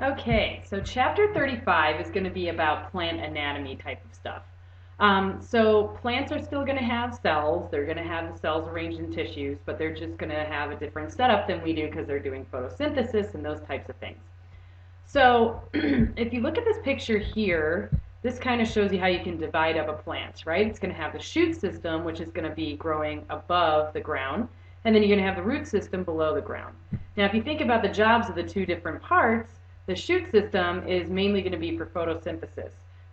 Okay, so chapter 35 is going to be about plant anatomy type of stuff. So plants are still going to have cells. They're going to have the cells arranged in tissues, but they're just going to have a different setup than we do because they're doing photosynthesis and those types of things. So if you look at this picture here, this kind of shows you how you can divide up a plant, right? It's going to have the shoot system, which is going to be growing above the ground, and then you're going to have the root system below the ground. Now, if you think about the jobs of the two different parts, the shoot system is mainly going to be for photosynthesis.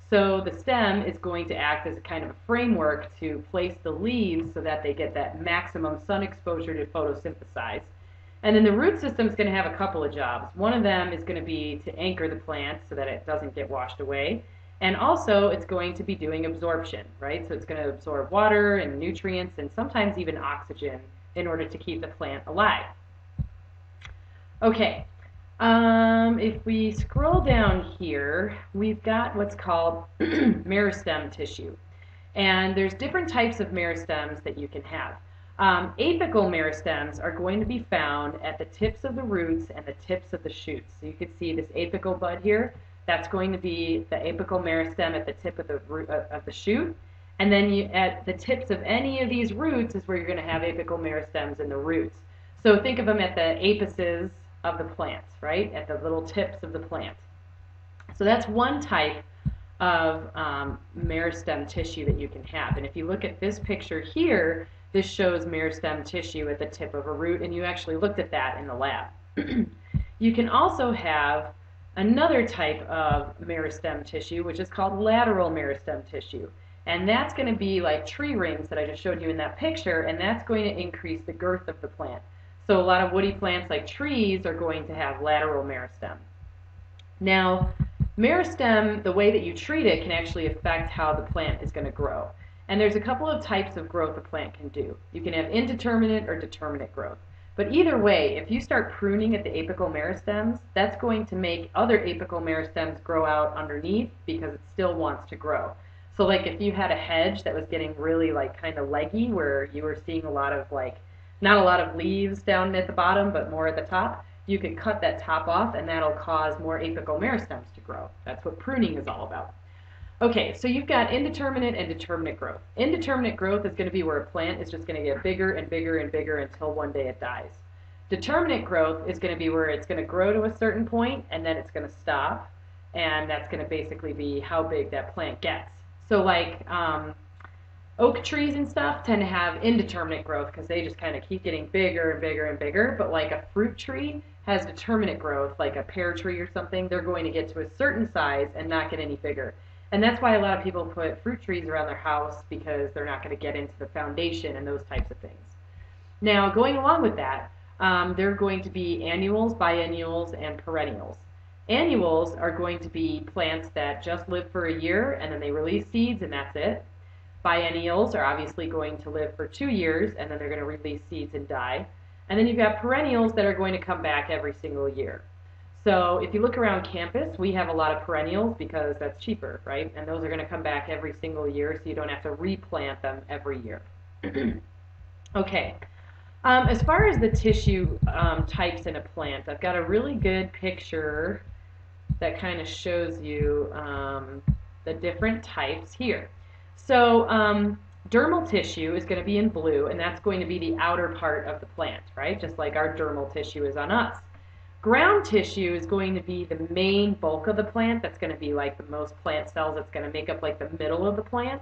So the stem is going to act as a kind of a framework to place the leaves so that they get that maximum sun exposure to photosynthesize. And then the root system is going to have a couple of jobs. One of them is going to be to anchor the plant so that it doesn't get washed away. And also it's going to be doing absorption, right? So it's going to absorb water and nutrients and sometimes even oxygen in order to keep the plant alive. Okay, if we scroll down here, we've got what's called meristem tissue. And there's different types of meristems that you can have. Apical meristems are going to be found at the tips of the roots and the tips of the shoots. So you can see this apical bud here. That's going to be the apical meristem at the tip of the shoot. And then at the tips of any of these roots is where you're going to have apical meristems in the roots. So think of them at the apices of the plant, right? At the little tips of the plant. So that's one type of meristem tissue that you can have. And if you look at this picture here, this shows meristem tissue at the tip of a root, and you actually looked at that in the lab. You can also have another type of meristem tissue, which is called lateral meristem tissue. And that's going to be like tree rings that I just showed you in that picture, and that's going to increase the girth of the plant. So a lot of woody plants like trees are going to have lateral meristem. Now, meristem, the way that you treat it can actually affect how the plant is going to grow. And there's a couple of types of growth a plant can do. You can have indeterminate or determinate growth. But either way, if you start pruning at the apical meristems, that's going to make other apical meristems grow out underneath because it still wants to grow. So like if you had a hedge that was getting really like kind of leggy where you were seeing a lot of like, not a lot of leaves down at the bottom, but more at the top, you could cut that top off and that'll cause more apical meristems to grow. That's what pruning is all about. Okay, so you've got indeterminate and determinate growth. Indeterminate growth is going to be where a plant is just going to get bigger and bigger and bigger until one day it dies. Determinate growth is going to be where it's going to grow to a certain point and then it's going to stop, and that's going to basically be how big that plant gets. So like oak trees and stuff tend to have indeterminate growth because they just kind of keep getting bigger and bigger and bigger, but like a fruit tree has determinate growth, like a pear tree or something, they're going to get to a certain size and not get any bigger. And that's why a lot of people put fruit trees around their house because they're not going to get into the foundation and those types of things. Now, going along with that, there are going to be annuals, biennials, and perennials. Annuals are going to be plants that just live for a year and then they release seeds and that's it. Biennials are obviously going to live for 2 years and then they're going to release seeds and die. And then you've got perennials that are going to come back every single year. So if you look around campus, we have a lot of perennials because that's cheaper, right? And those are going to come back every single year, so you don't have to replant them every year. Okay. As far as the tissue types in a plant, I've got a really good picture that kind of shows you the different types here. So dermal tissue is going to be in blue, and that's going to be the outer part of the plant, right? Just like our dermal tissue is on us. Ground tissue is going to be the main bulk of the plant. That's going to be like the most plant cells. That's going to make up like the middle of the plant.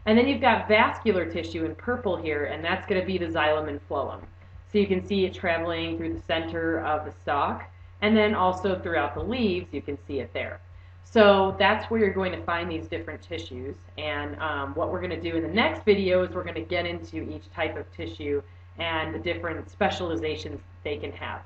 And then you've got vascular tissue in purple here, and that's going to be the xylem and phloem. So you can see it traveling through the center of the stalk, and then also throughout the leaves, you can see it there. So that's where you're going to find these different tissues. And what we're going to do in the next video is we're going to get into each type of tissue and the different specializations they can have.